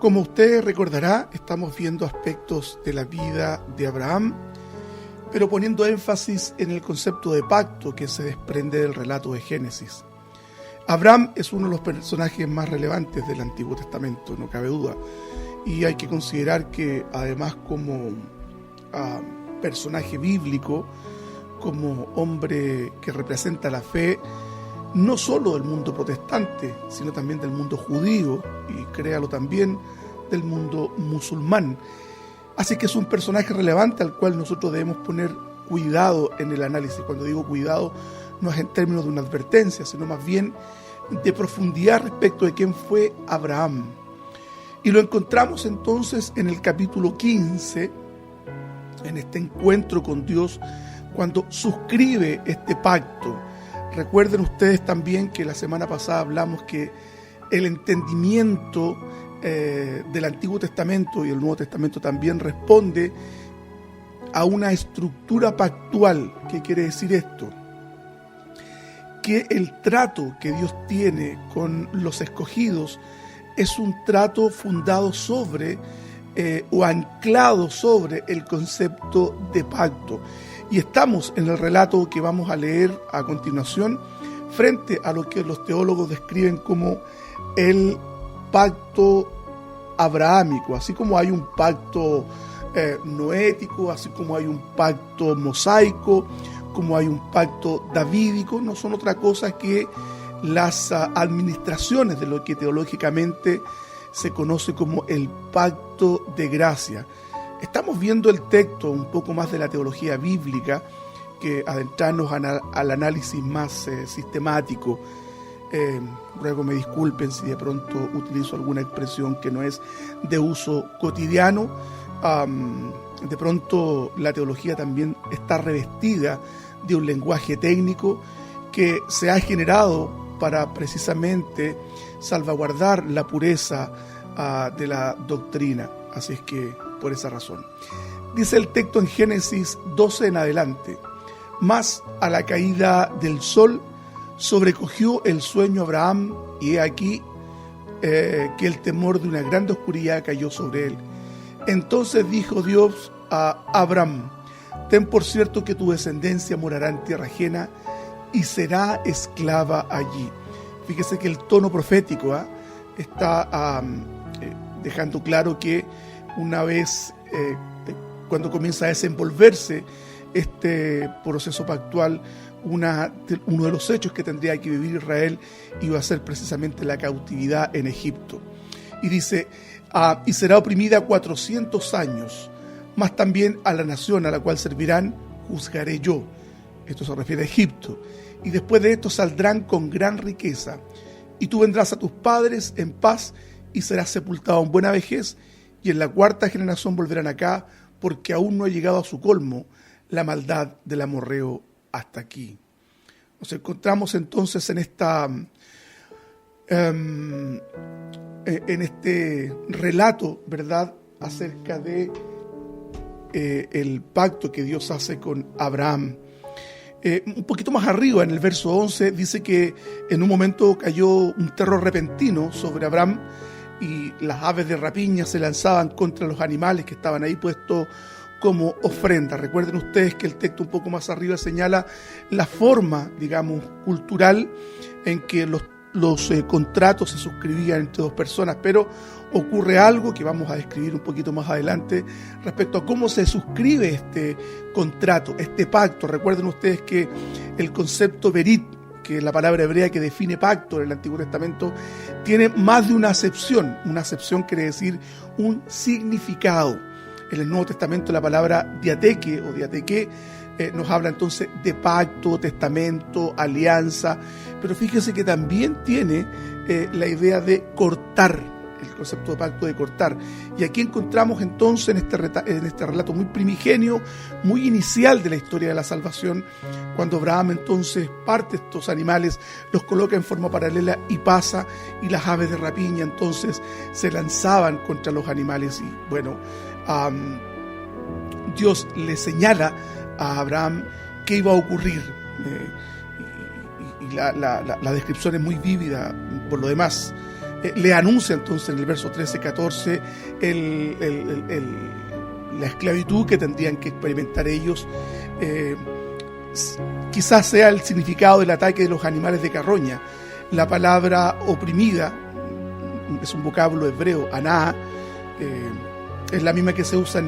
Como usted recordará, estamos viendo aspectos de la vida de Abraham, pero poniendo énfasis en el concepto de pacto que se desprende del relato de Génesis. Abraham es uno de los personajes más relevantes del Antiguo Testamento, no cabe duda, y hay que considerar que además como personaje bíblico, como hombre que representa la fe, no solo del mundo protestante, sino también del mundo judío y créalo también del mundo musulmán. Así que es un personaje relevante al cual nosotros debemos poner cuidado en el análisis. Cuando digo cuidado, no es en términos de una advertencia, sino más bien de profundidad respecto de quién fue Abraham. Y lo encontramos entonces en el capítulo 15, en este encuentro con Dios, cuando suscribe este pacto. Recuerden ustedes también que la semana pasada hablamos que el entendimiento del Antiguo Testamento y el Nuevo Testamento también responde a una estructura pactual. ¿Qué quiere decir esto? Que el trato que Dios tiene con los escogidos es un trato fundado sobre o anclado sobre el concepto de pacto. Y estamos en el relato que vamos a leer a continuación frente a lo que los teólogos describen como el pacto abrahámico, así como hay un pacto noético, así como hay un pacto mosaico, como hay un pacto davídico, no son otra cosa que las administraciones de lo que teológicamente se conoce como el pacto de gracia. Estamos viendo el texto un poco más de la teología bíblica que adentrarnos al análisis más sistemático. Ruego me disculpen si de pronto utilizo alguna expresión que no es de uso cotidiano. De pronto la teología también está revestida de un lenguaje técnico que se ha generado para precisamente salvaguardar la pureza de la doctrina. Así es que por esa razón. Dice el texto en Génesis 12 en adelante: mas a la caída del sol sobrecogió el sueño a Abraham, y he aquí que el temor de una grande oscuridad cayó sobre él. Entonces dijo Dios a Abraham: ten por cierto que tu descendencia morará en tierra ajena y será esclava allí. Fíjese que el tono profético está dejando claro que una vez cuando comienza a desenvolverse este proceso pactual, uno de los hechos que tendría que vivir Israel iba a ser precisamente la cautividad en Egipto. Y dice, y será oprimida 400 años, mas también a la nación a la cual servirán juzgaré yo. Esto se refiere a Egipto. Y después de esto saldrán con gran riqueza, y tú vendrás a tus padres en paz y serás sepultado en buena vejez, y en la cuarta generación volverán acá, porque aún no ha llegado a su colmo la maldad del amorreo hasta aquí. Nos encontramos entonces en este relato, ¿verdad?, acerca de el pacto que Dios hace con Abraham. Un poquito más arriba, en el verso 11, dice que en un momento cayó un terror repentino sobre Abraham y las aves de rapiña se lanzaban contra los animales que estaban ahí puestos como ofrenda. Recuerden ustedes que el texto un poco más arriba señala la forma, digamos, cultural en que los contratos se suscribían entre dos personas, pero ocurre algo que vamos a describir un poquito más adelante respecto a cómo se suscribe este contrato, este pacto. Recuerden ustedes que el concepto berit, que es la palabra hebrea que define pacto en el Antiguo Testamento, tiene más de una acepción. Una acepción quiere decir un significado. En el Nuevo Testamento la palabra diateque o diateque nos habla entonces de pacto, testamento, alianza, pero fíjese que también tiene la idea de cortar, el concepto de pacto de cortar. Y aquí encontramos entonces en este relato muy primigenio, muy inicial de la historia de la salvación, cuando Abraham entonces parte estos animales, los coloca en forma paralela y pasa, y las aves de rapiña entonces se lanzaban contra los animales. Y bueno, Dios le señala a Abraham qué iba a ocurrir. Y la descripción es muy vívida por lo demás. le anuncia entonces en el verso 13-14 la esclavitud que tendrían que experimentar ellos. Quizás sea el significado del ataque de los animales de carroña. La palabra oprimida es un vocablo hebreo, aná, es la misma que se usa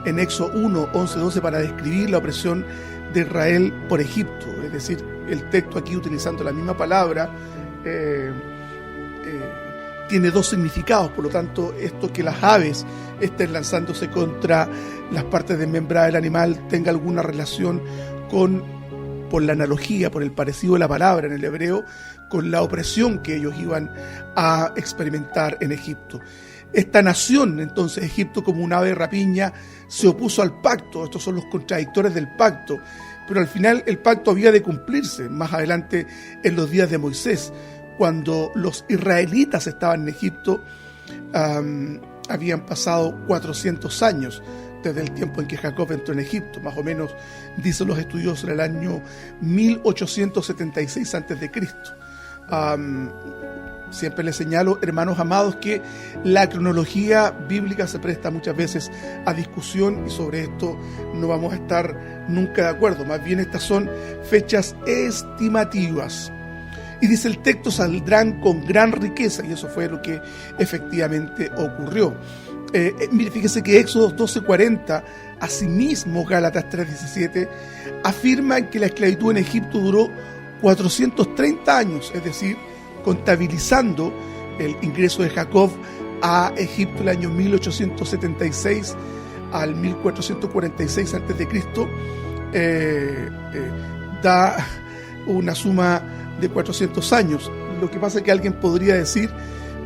en Éxodo 1, 11, 12 para describir la opresión de Israel por Egipto. Es decir, el texto aquí, utilizando la misma palabra, tiene dos significados. Por lo tanto, esto que las aves estén lanzándose contra las partes desmembradas del animal tenga alguna relación por la analogía, por el parecido de la palabra en el hebreo, con la opresión que ellos iban a experimentar en Egipto. Esta nación, entonces, Egipto, como un ave de rapiña, se opuso al pacto. Estos son los contradictores del pacto. Pero al final el pacto había de cumplirse. Más adelante, en los días de Moisés, cuando los israelitas estaban en Egipto, habían pasado 400 años desde el tiempo en que Jacob entró en Egipto. Más o menos, dicen los estudiosos, en el año 1876 a.C. Siempre les señalo, hermanos amados, que la cronología bíblica se presta muchas veces a discusión y sobre esto no vamos a estar nunca de acuerdo. Más bien estas son fechas estimativas. Y dice el texto, saldrán con gran riqueza, y eso fue lo que efectivamente ocurrió. Mire, fíjese que Éxodo 12:40, asimismo Gálatas 3:17, afirman que la esclavitud en Egipto duró 430 años, es decir, contabilizando el ingreso de Jacob a Egipto el año 1876 al 1446 a.C., da una suma de 400 años. Lo que pasa es que alguien podría decir,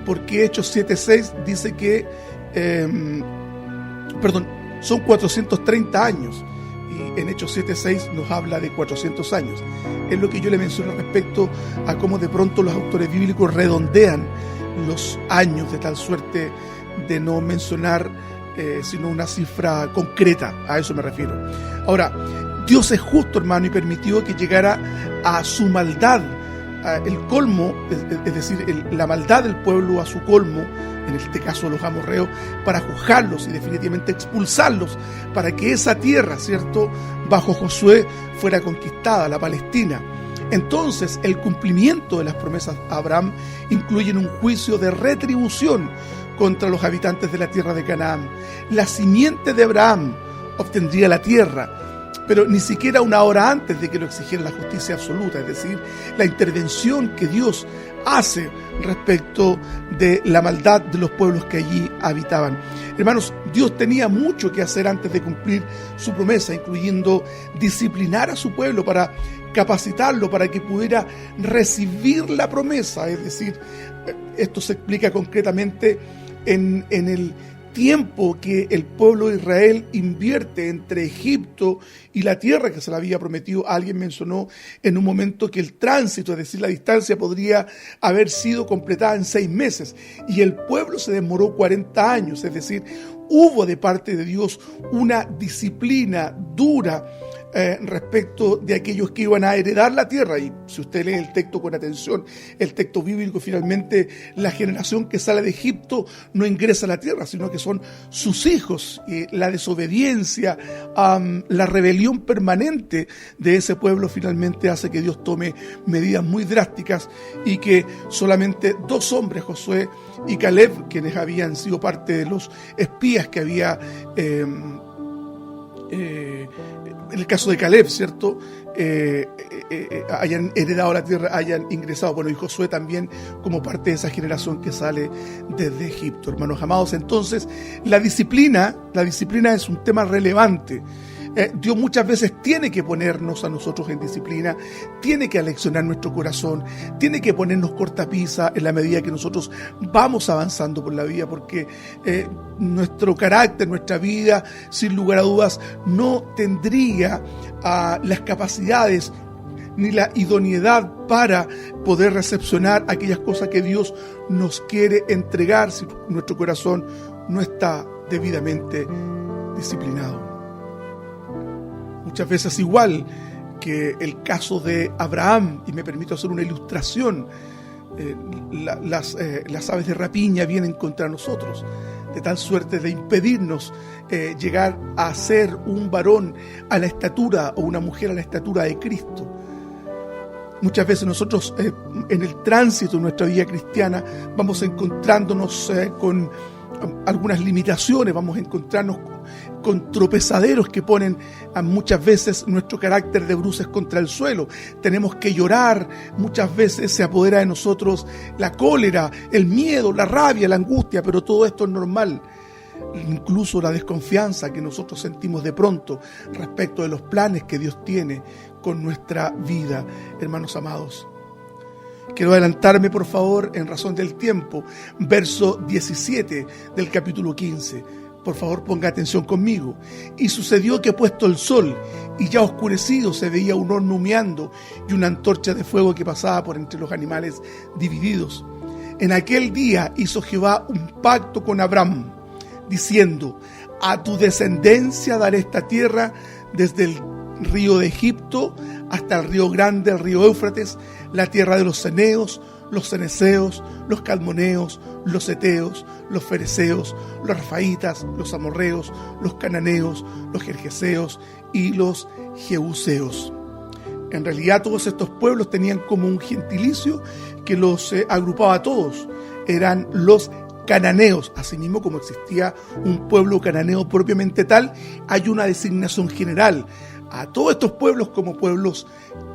¿por qué Hechos 7:6 dice que son 430 años? Y en Hechos 7:6 nos habla de 400 años. Es lo que yo le menciono respecto a cómo de pronto los autores bíblicos redondean los años de tal suerte de no mencionar sino una cifra concreta. A eso me refiero. Ahora, Dios es justo, hermano, y permitió que llegara a su maldad, el colmo, es decir, la maldad del pueblo a su colmo, en este caso los amorreos, para juzgarlos y definitivamente expulsarlos, para que esa tierra, ¿cierto?, bajo Josué fuera conquistada, la Palestina. Entonces, el cumplimiento de las promesas a Abraham incluye un juicio de retribución contra los habitantes de la tierra de Canaán. La simiente de Abraham obtendría la tierra, pero ni siquiera una hora antes de que lo exigiera la justicia absoluta, es decir, la intervención que Dios hace respecto de la maldad de los pueblos que allí habitaban. Hermanos, Dios tenía mucho que hacer antes de cumplir su promesa, incluyendo disciplinar a su pueblo para capacitarlo para que pudiera recibir la promesa. Es decir, esto se explica concretamente en el tiempo que el pueblo de Israel invierte entre Egipto y la tierra que se le había prometido. Alguien mencionó en un momento que el tránsito, es decir, la distancia, podría haber sido completada en 6 meses, y el pueblo se demoró 40 años, es decir, hubo de parte de Dios una disciplina dura respecto de aquellos que iban a heredar la tierra. Y si usted lee el texto con atención, el texto bíblico, finalmente la generación que sale de Egipto no ingresa a la tierra, sino que son sus hijos. Y la desobediencia, la rebelión permanente de ese pueblo finalmente hace que Dios tome medidas muy drásticas y que solamente 2 hombres, Josué y Caleb, quienes habían sido parte de los espías que había en el caso de Caleb, ¿cierto?, hayan heredado la tierra, hayan ingresado. Bueno, y Josué también como parte de esa generación que sale desde Egipto. Hermanos amados, entonces la disciplina es un tema relevante. Dios muchas veces tiene que ponernos a nosotros en disciplina, tiene que aleccionar nuestro corazón, tiene que ponernos cortapisa en la medida que nosotros vamos avanzando por la vida, porque nuestro carácter, nuestra vida, sin lugar a dudas, no tendría las capacidades ni la idoneidad para poder recepcionar aquellas cosas que Dios nos quiere entregar si nuestro corazón no está debidamente disciplinado. Muchas veces, igual que el caso de Abraham, y me permito hacer una ilustración las aves de rapiña vienen contra nosotros, de tal suerte de impedirnos llegar a ser un varón a la estatura o una mujer a la estatura de Cristo. Muchas veces nosotros en el tránsito de nuestra vida cristiana vamos encontrándonos con algunas limitaciones, vamos a encontrarnos con tropezaderos que ponen muchas veces nuestro carácter de bruces contra el suelo. Tenemos que llorar, muchas veces se apodera de nosotros la cólera, el miedo, la rabia, la angustia, pero todo esto es normal. Incluso la desconfianza que nosotros sentimos de pronto respecto de los planes que Dios tiene con nuestra vida, hermanos amados. Quiero adelantarme, por favor, en razón del tiempo, verso 17 del capítulo 15. Por favor, ponga atención conmigo. Y sucedió que puesto el sol y ya oscurecido se veía un horno humeando y una antorcha de fuego que pasaba por entre los animales divididos. En aquel día hizo Jehová un pacto con Abraham, diciendo: a tu descendencia daré esta tierra desde el río de Egipto hasta el río grande, el río Éufrates, la tierra de los ceneos, los ceneseos, los calmoneos, los heteos, los fereceos, los rafaitas, los amorreos, los cananeos, los gergeseos y los jebuseos. En realidad todos estos pueblos tenían como un gentilicio que los agrupaba a todos. Eran los cananeos. Asimismo, como existía un pueblo cananeo propiamente tal, hay una designación general a todos estos pueblos como pueblos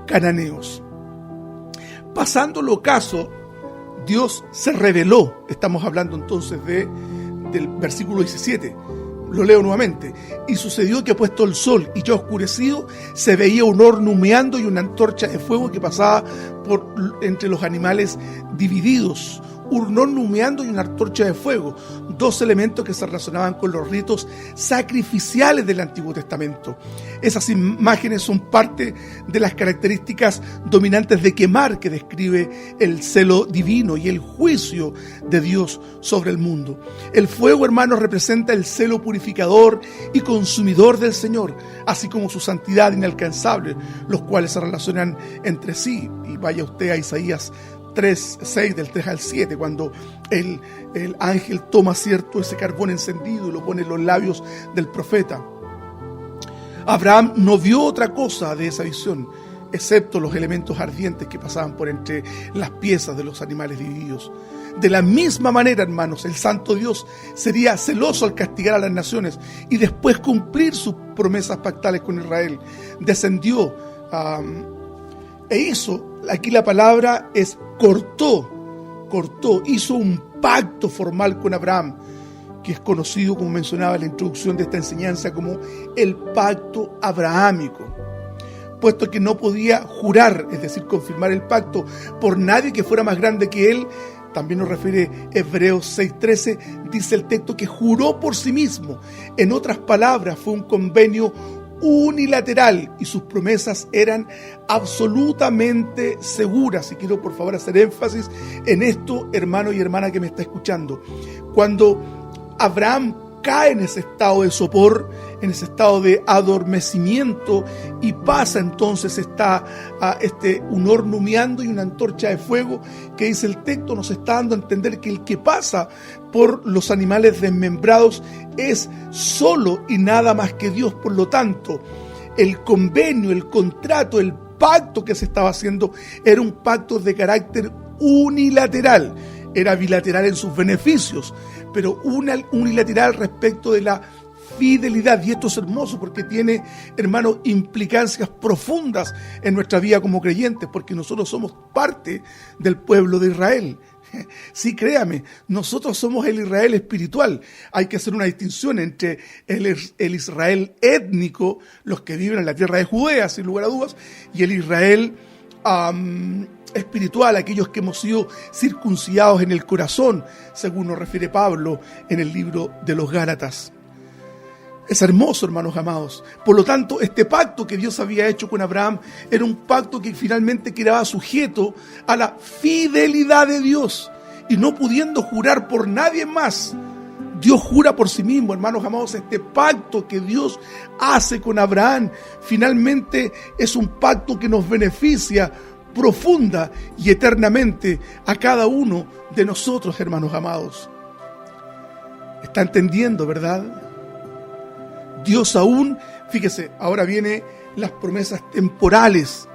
cananeos. Pasando el ocaso, Dios se reveló. Estamos hablando entonces del versículo 17. Lo leo nuevamente. Y sucedió que puesto el sol y ya oscurecido, se veía un horno humeando y una antorcha de fuego que pasaba por entre los animales divididos. Un horno humeando y una antorcha de fuego, dos elementos que se relacionaban con los ritos sacrificiales del Antiguo Testamento. Esas imágenes son parte de las características dominantes de quemar que describe el celo divino y el juicio de Dios sobre el mundo. El fuego, hermanos, representa el celo purificador y consumidor del Señor, así como su santidad inalcanzable, los cuales se relacionan entre sí. Y vaya usted a Isaías 3:6, del 3 al 7, cuando el ángel toma ese carbón encendido y lo pone en los labios del profeta. Abraham no vio otra cosa de esa visión, excepto los elementos ardientes que pasaban por entre las piezas de los animales divididos. De la misma manera, hermanos, el santo Dios sería celoso al castigar a las naciones y después cumplir sus promesas pactales con Israel. Descendió e hizo, aquí la palabra es cortó, hizo un pacto formal con Abraham, que es conocido, como mencionaba en la introducción de esta enseñanza, como el pacto abrahámico, puesto que no podía jurar, es decir, confirmar el pacto por nadie que fuera más grande que él. También nos refiere Hebreos 6:13, dice el texto que juró por sí mismo. En otras palabras, fue un convenio unilateral y sus promesas eran absolutamente seguras. Y quiero por favor hacer énfasis en esto, hermano y hermana que me está escuchando. Cuando Abraham cae en ese estado de sopor, en ese estado de adormecimiento, y pasa entonces un horno humeando y una antorcha de fuego, que dice el texto, nos está dando a entender que el que pasa por los animales desmembrados es solo y nada más que Dios. Por lo tanto, el convenio, el contrato, el pacto que se estaba haciendo era un pacto de carácter unilateral. Era bilateral en sus beneficios, pero unilateral respecto de la fidelidad. Y esto es hermoso porque tiene, hermano, implicancias profundas en nuestra vida como creyentes, porque nosotros somos parte del pueblo de Israel. Sí, créame, nosotros somos el Israel espiritual. Hay que hacer una distinción entre el Israel étnico, los que viven en la tierra de Judea, sin lugar a dudas, y el Israel espiritual, aquellos que hemos sido circuncidados en el corazón, según nos refiere Pablo en el libro de los Gálatas. Es hermoso, hermanos amados. Por lo tanto, este pacto que Dios había hecho con Abraham era un pacto que finalmente quedaba sujeto a la fidelidad de Dios. Y no pudiendo jurar por nadie más, Dios jura por sí mismo, hermanos amados. Este pacto que Dios hace con Abraham finalmente es un pacto que nos beneficia profunda y eternamente a cada uno de nosotros, hermanos amados. ¿Está entendiendo, verdad? Dios aún, fíjese, ahora vienen las promesas temporales,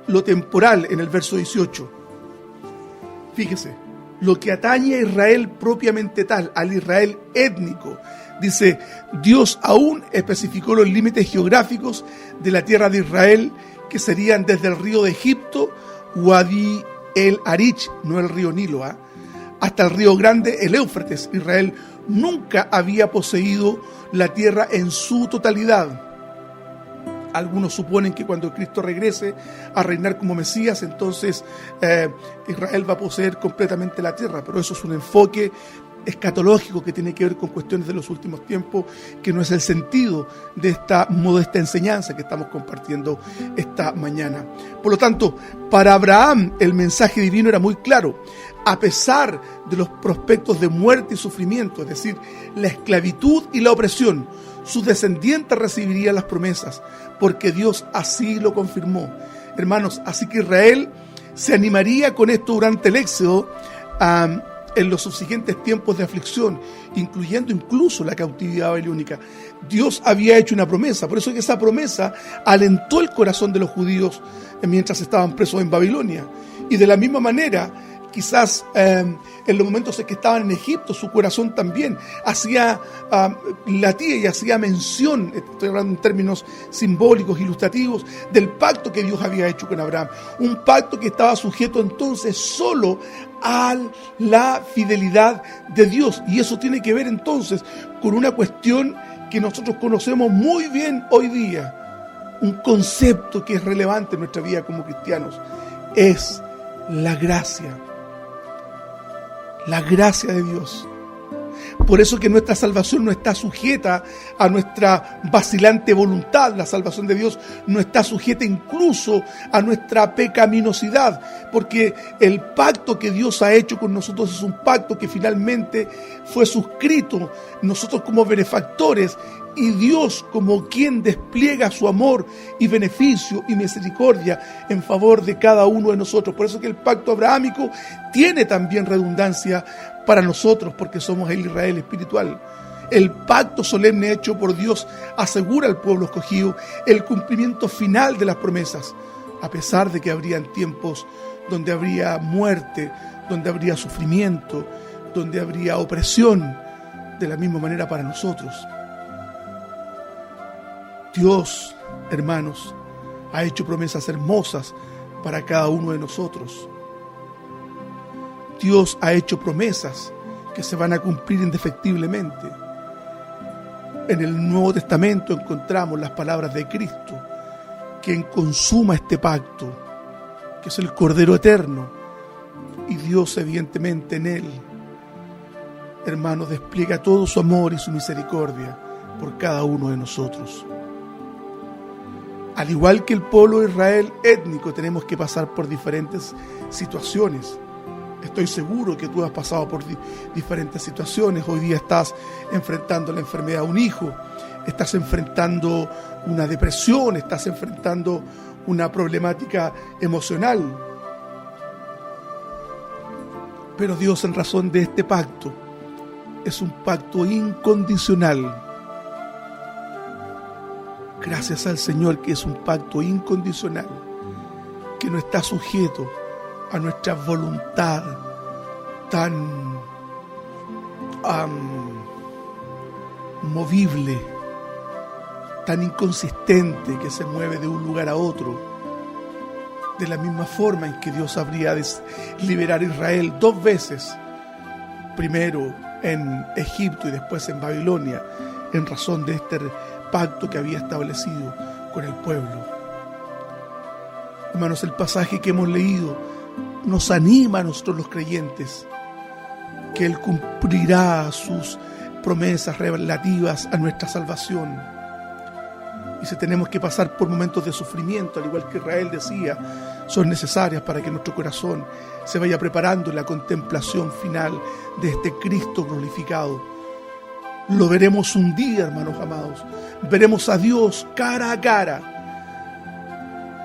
lo temporal en el verso 18. Fíjese, lo que atañe a Israel propiamente tal, al Israel étnico, dice, Dios aún especificó los límites geográficos de la tierra de Israel, que serían desde el río de Egipto, Wadi el Arich, no el río Nilo, hasta el río grande, el Éufrates. Israel nunca había poseído la tierra en su totalidad. Algunos suponen que cuando Cristo regrese a reinar como Mesías, entonces Israel va a poseer completamente la tierra, pero eso es un enfoque escatológico que tiene que ver con cuestiones de los últimos tiempos, que no es el sentido de esta modesta enseñanza que estamos compartiendo esta mañana. Por lo tanto, para Abraham el mensaje divino era muy claro. A pesar de los prospectos de muerte y sufrimiento, es decir, la esclavitud y la opresión, sus descendientes recibirían las promesas, porque Dios así lo confirmó. Hermanos, así que Israel se animaría con esto durante el Éxodo, en los subsiguientes tiempos de aflicción, incluyendo incluso la cautividad babilónica. Dios había hecho una promesa, por eso que esa promesa alentó el corazón de los judíos mientras estaban presos en Babilonia. Y de la misma manera, quizás en los momentos en que estaban en Egipto, su corazón también latía y hacía mención, estoy hablando en términos simbólicos, ilustrativos, del pacto que Dios había hecho con Abraham. Un pacto que estaba sujeto entonces solo a la fidelidad de Dios. Y eso tiene que ver entonces con una cuestión que nosotros conocemos muy bien hoy día, un concepto que es relevante en nuestra vida como cristianos, es la gracia. La gracia de Dios. Por eso que nuestra salvación no está sujeta a nuestra vacilante voluntad. La salvación de Dios no está sujeta incluso a nuestra pecaminosidad, porque el pacto que Dios ha hecho con nosotros es un pacto que finalmente fue suscrito, nosotros como benefactores y Dios como quien despliega su amor y beneficio y misericordia en favor de cada uno de nosotros. Por eso que el pacto abrahámico tiene también redundancia para nosotros, porque somos el Israel espiritual. El pacto solemne hecho por Dios asegura al pueblo escogido el cumplimiento final de las promesas, a pesar de que habrían tiempos donde habría muerte, donde habría sufrimiento, donde habría opresión, de la misma manera para nosotros. Dios, hermanos, ha hecho promesas hermosas para cada uno de nosotros. Dios ha hecho promesas que se van a cumplir indefectiblemente. En el Nuevo Testamento encontramos las palabras de Cristo, quien consuma este pacto, que es el Cordero Eterno, y Dios evidentemente en él, hermanos, despliega todo su amor y su misericordia por cada uno de nosotros. Al igual que el pueblo de Israel étnico, tenemos que pasar por diferentes situaciones. Estoy seguro que tú has pasado por diferentes situaciones. Hoy día estás enfrentando la enfermedad de un hijo, estás enfrentando una depresión, estás enfrentando una problemática emocional. Pero Dios, en razón de este pacto, es un pacto incondicional. Gracias al Señor, que es un pacto incondicional, que no está sujeto a nuestra voluntad tan movible, tan inconsistente, que se mueve de un lugar a otro. De la misma forma en que Dios habría de liberar a Israel 2 veces, primero en Egipto y después en Babilonia, en razón de este pacto que había establecido con el pueblo. Hermanos, el pasaje que hemos leído nos anima a nosotros los creyentes, que Él cumplirá sus promesas relativas a nuestra salvación. Y si tenemos que pasar por momentos de sufrimiento, al igual que Israel decía, son necesarias para que nuestro corazón se vaya preparando en la contemplación final de este Cristo glorificado. Lo veremos un día, hermanos amados. Veremos a Dios cara a cara.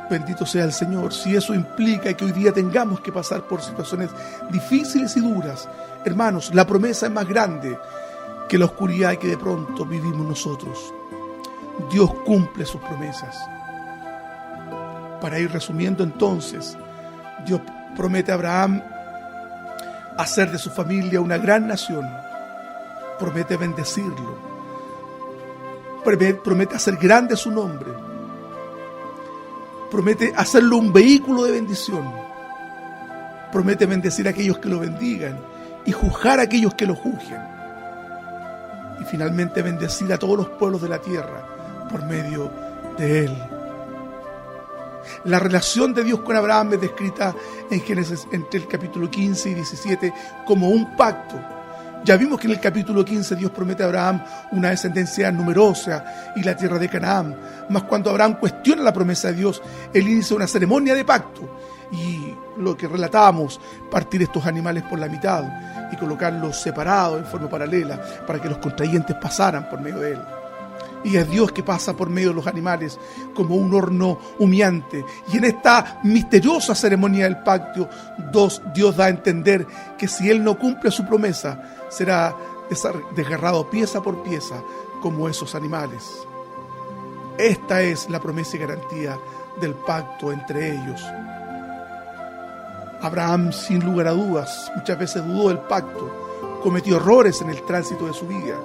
Bendito sea el Señor. Si eso implica que hoy día tengamos que pasar por situaciones difíciles y duras, hermanos, la promesa es más grande que la oscuridad que de pronto vivimos nosotros. Dios cumple sus promesas. Para ir resumiendo entonces, Dios promete a Abraham hacer de su familia una gran nación. Promete bendecirlo. Promete hacer grande su nombre. Promete hacerlo un vehículo de bendición. Promete bendecir a aquellos que lo bendigan y juzgar a aquellos que lo juzguen. Y finalmente bendecir a todos los pueblos de la tierra por medio de él. La relación de Dios con Abraham es descrita en Génesis entre el capítulo 15 y 17 como un pacto. Ya vimos que en el capítulo 15 Dios promete a Abraham una descendencia numerosa y la tierra de Canaán. Mas cuando Abraham cuestiona la promesa de Dios, él inicia una ceremonia de pacto. Y lo que relatamos, partir estos animales por la mitad y colocarlos separados en forma paralela para que los contrayentes pasaran por medio de él. Y es Dios que pasa por medio de los animales como un horno humeante. Y en esta misteriosa ceremonia del pacto, Dios da a entender que si Él no cumple su promesa, será desgarrado pieza por pieza como esos animales. Esta es la promesa y garantía del pacto entre ellos. Abraham, sin lugar a dudas, muchas veces dudó del pacto, cometió errores en el tránsito de su vida.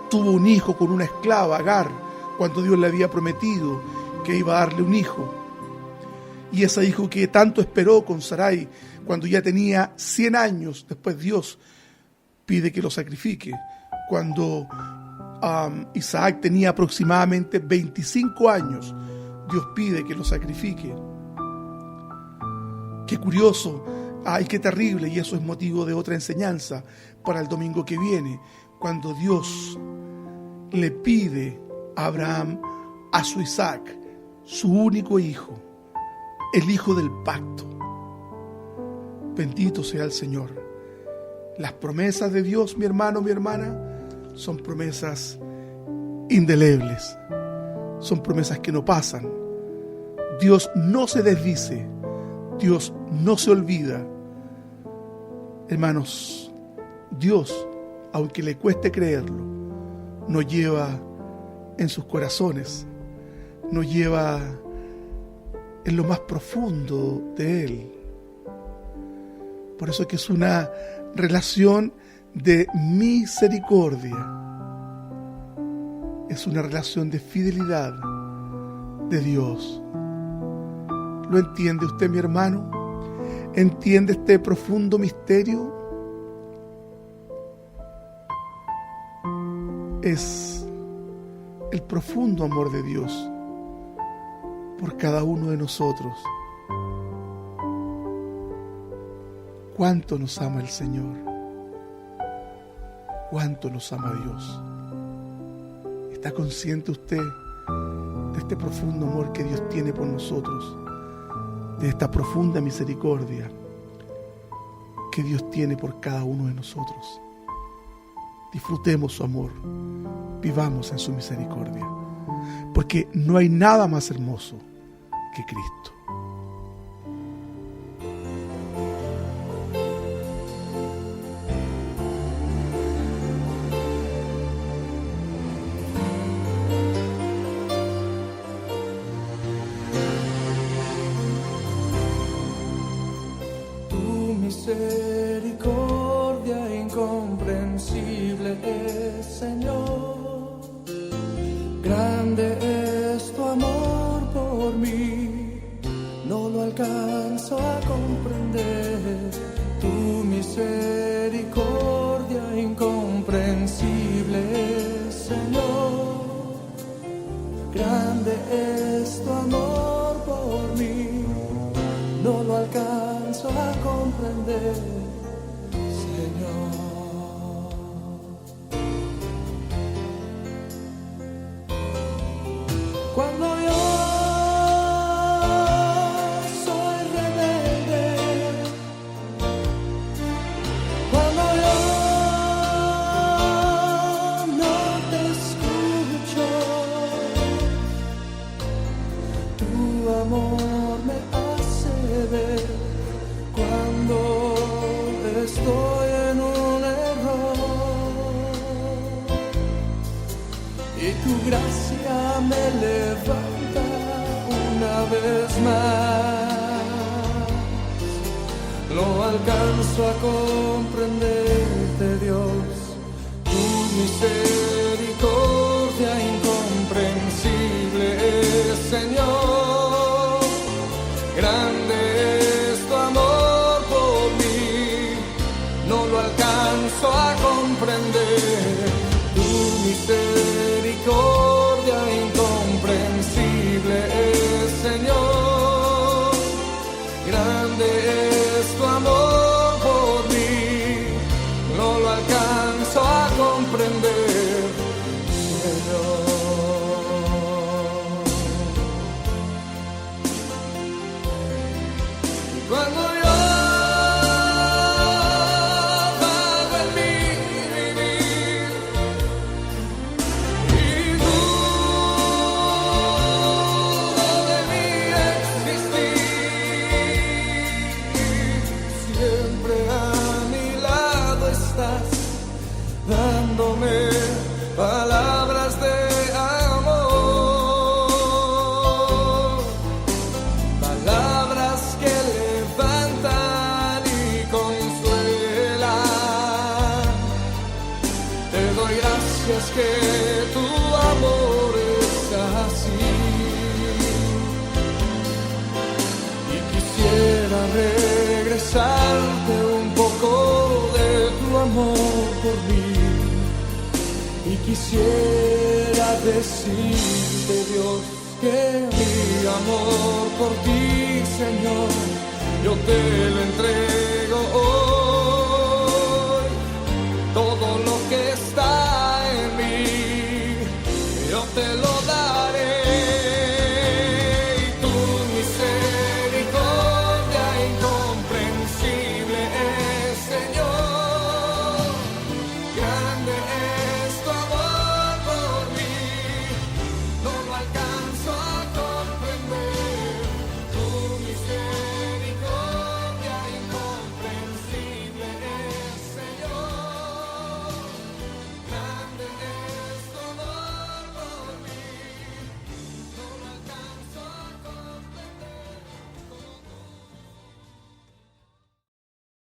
Tuvo un hijo con una esclava, Agar, cuando Dios le había prometido que iba a darle un hijo. Y ese hijo que tanto esperó con Sarai, cuando ya tenía 100 años, después Dios pide que lo sacrifique. Cuando Isaac tenía aproximadamente 25 años, Dios pide que lo sacrifique. Qué curioso, ay, qué terrible, y eso es motivo de otra enseñanza para el domingo que viene, cuando Dios le pide a Abraham a su Isaac, su único hijo, el hijo del pacto. Bendito sea el Señor. Las promesas de Dios, mi hermano, mi hermana, son promesas indelebles, son promesas que no pasan. Dios no se desdice, Dios no se olvida. Hermanos, Dios, aunque le cueste creerlo, nos lleva en sus corazones, nos lleva en lo más profundo de Él. Por eso es que es una relación de misericordia, es una relación de fidelidad de Dios. ¿Lo entiende usted, mi hermano? ¿Entiende este profundo misterio? Es el profundo amor de Dios por cada uno de nosotros. Cuánto nos ama el Señor, cuánto nos ama Dios. ¿Está consciente usted de este profundo amor que Dios tiene por nosotros? De esta profunda misericordia que Dios tiene por cada uno de nosotros. Disfrutemos su amor, vivamos en su misericordia, porque no hay nada más hermoso que Cristo. Misericordia incomprensible es, Señor. Grande es tu amor por mí, no lo alcanzo a comprender. Tu misericordia incomprensible es, Señor. Grande es tu amor por mí, no lo alcanzo a comprender, Señor. Cuando yo soy rebelde, cuando yo no te escucho, tu amor y tu gracia me levanta una vez más. No alcanzo a comprenderte, Dios, tu misericordia incomprensible es, Señor. Grande es tu amor por mí, no lo alcanzo a comprender. Tu misericordia incomprensible es, Señor. Grande es tu amor por mí, no lo alcanzo a comprender, Señor. Cuando yo vago en mi vivir y dudo de mi existir, siempre a mi lado estás, dándome palabras de amor, palabras que levantan y consuelan. Te doy gracias que tu amor es así, y quisiera regresarte un poco de tu amor por mí, y quisiera decirte, Dios, que mi amor por ti, Señor, yo te lo entrego hoy. Todo lo que está